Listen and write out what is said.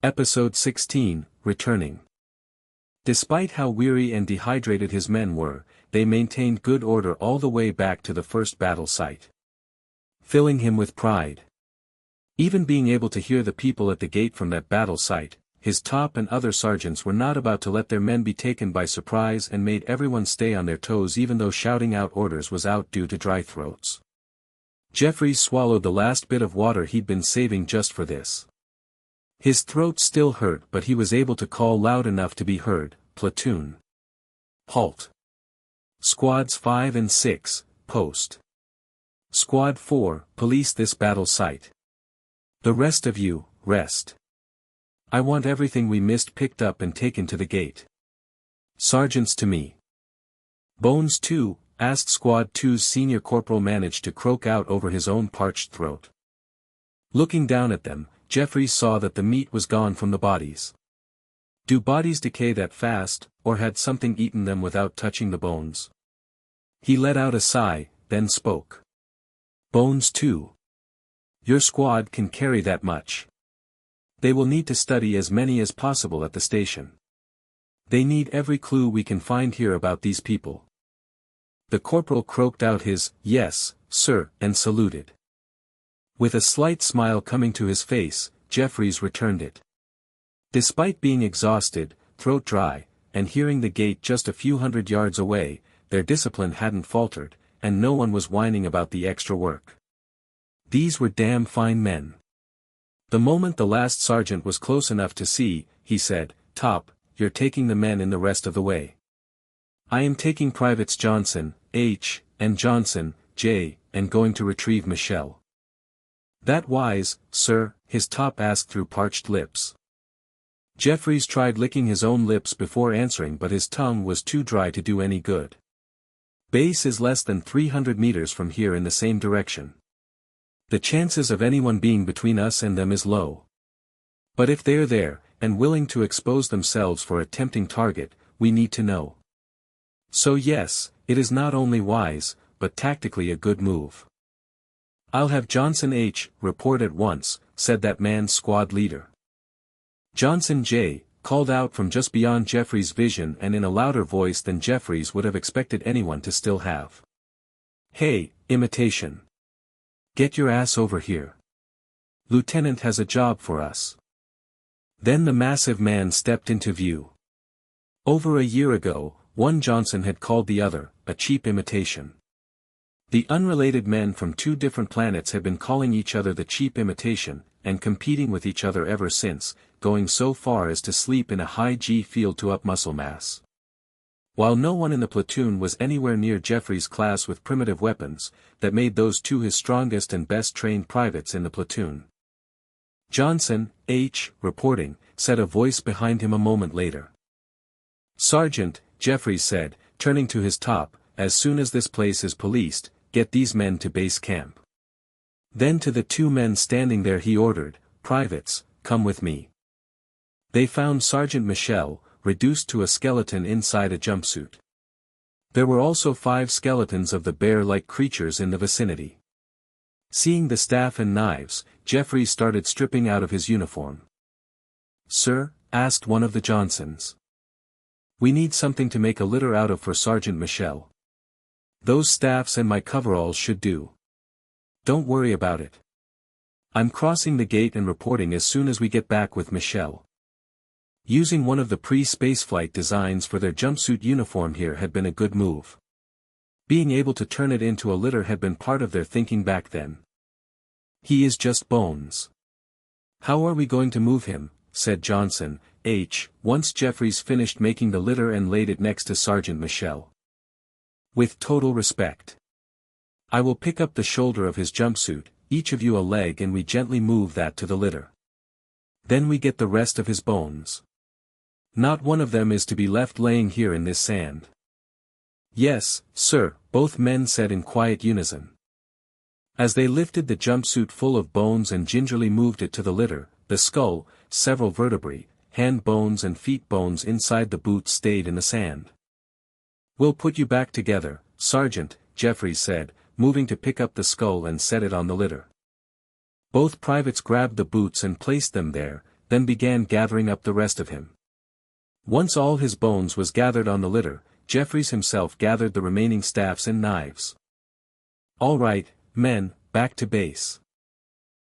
Episode 16, Returning. Despite how weary and dehydrated his men were, they maintained good order all the way back to the first battle site, filling him with pride. Even being able to hear the people at the gate from that battle site, his top and other sergeants were not about to let their men be taken by surprise and made everyone stay on their toes even though shouting out orders was out due to dry throats. Jeffries swallowed the last bit of water he'd been saving just for this. His throat still hurt but he was able to call loud enough to be heard, "Platoon. Halt. Squads 5 and 6, post. Squad 4, police this battle site. The rest of you, rest. I want everything we missed picked up and taken to the gate. Sergeants to me." "Bones too?" asked Squad 2's senior corporal managed to croak out over his own parched throat. Looking down at them, Jeffries saw that the meat was gone from the bodies. Do bodies decay that fast, or had something eaten them without touching the bones? He let out a sigh, then spoke. "Bones too. Your squad can carry that much. They will need to study as many as possible at the station. They need every clue we can find here about these people." The corporal croaked out his, "Yes, sir," and saluted. With a slight smile coming to his face, Jeffries returned it. Despite being exhausted, throat dry, and hearing the gate just a few hundred yards away, their discipline hadn't faltered, and no one was whining about the extra work. These were damn fine men. The moment the last sergeant was close enough to see, he said, "Top, you're taking the men in the rest of the way. I am taking Privates Johnson, H., and Johnson, J., and going to retrieve Michelle." "That wise, sir?" his top asked through parched lips. Jeffries tried licking his own lips before answering but his tongue was too dry to do any good. "Base is less than 300 meters from here in the same direction. The chances of anyone being between us and them is low. But if they're there, and willing to expose themselves for a tempting target, we need to know. So yes, it is not only wise, but tactically a good move." "I'll have Johnson H. report at once," said that man's squad leader. Johnson J. called out from just beyond Jeffries' vision and in a louder voice than Jeffries would have expected anyone to still have. "Hey, imitation. Get your ass over here. Lieutenant has a job for us." Then the massive man stepped into view. Over a year ago, one Johnson had called the other, a cheap imitation. The unrelated men from two different planets had been calling each other the cheap imitation, and competing with each other ever since, going so far as to sleep in a high G field to up muscle mass. While no one in the platoon was anywhere near Jeffries' class with primitive weapons, that made those two his strongest and best trained privates in the platoon. "Johnson, H., reporting," said a voice behind him a moment later. "Sergeant," Jeffries said, turning to his top, "as soon as this place is policed, get these men to base camp." Then to the two men standing there he ordered, "Privates, come with me." They found Sergeant Michel, reduced to a skeleton inside a jumpsuit. There were also 5 skeletons of the bear-like creatures in the vicinity. Seeing the staff and knives, Jeffries started stripping out of his uniform. "Sir?" asked one of the Johnsons. "We need something to make a litter out of for Sergeant Michel. Those staffs and my coveralls should do. Don't worry about it. I'm crossing the gate and reporting as soon as we get back with Michel." Using one of the pre-spaceflight designs for their jumpsuit uniform here had been a good move. Being able to turn it into a litter had been part of their thinking back then. "He is just bones. How are we going to move him?" said Johnson, H., once Jeffries finished making the litter and laid it next to Sergeant Michel. "With total respect. I will pick up the shoulder of his jumpsuit, each of you a leg and we gently move that to the litter. Then we get the rest of his bones. Not one of them is to be left laying here in this sand." "Yes, sir," both men said in quiet unison. As they lifted the jumpsuit full of bones and gingerly moved it to the litter, the skull, several vertebrae, hand bones and feet bones inside the boots stayed in the sand. "We'll put you back together, Sergeant," Jeffries said, moving to pick up the skull and set it on the litter. Both privates grabbed the boots and placed them there, then began gathering up the rest of him. Once all his bones was gathered on the litter, Jeffries himself gathered the remaining staffs and knives. "All right, men, back to base.